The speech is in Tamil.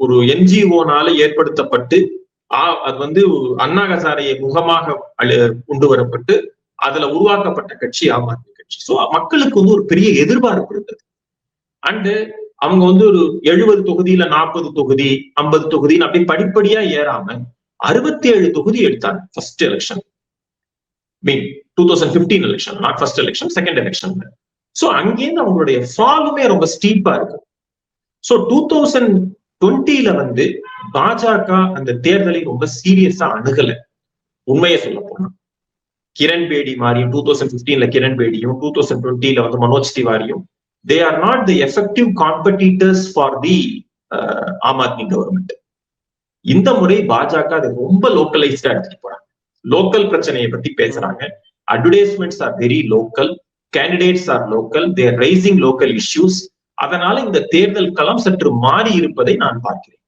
ஒரு என்ஜிஓனால ஏற்படுத்தப்பட்டு அது வந்து அண்ணா ஹசாரையை முகமாக கொண்டு வரப்பட்டு அதுல உருவாக்கப்பட்ட கட்சி ஆம் ஆத்மி கட்சி. சோ மக்களுக்கு வந்து ஒரு பெரிய எதிர்பார்ப்பு இருந்தது. அண்டு அவங்க வந்து ஒரு 70 தொகுதியில 40 தொகுதி 50 தொகுதின்னு அப்படி படிப்படியா ஏறாம 67 தொகுதி எடுத்தாங்க first election. Mean 2015 election, not first election, second election. So அங்கேருந்து அவங்களுடைய ஃபாலுமே ரொம்ப ஸ்டீப்பா இருக்கும். சோ 2020ல வந்து பாஜக அந்த தேர்தலை ரொம்ப சீரியஸா அணுகல. உண்மையை சொல்ல போனா கிரண் பேடி மாதிரியும் 2015ல கிரண் பேடியும் 2020ல வந்து Manoj திவாரியும் they are not the effective competitors for the Aam Aadmi government. இந்த முறை பாஜக அதை ரொம்ப லோக்கலைஸ்டா எடுத்துட்டு போறாங்க. லோக்கல் பிரச்சனையை பத்தி பேசுறாங்க. Advertisements are very local, candidates are local, they are raising local issues. அதனால இந்த தேர்தல் களம் சற்று மாறி இருப்பதை நான் பார்க்கிறேன்.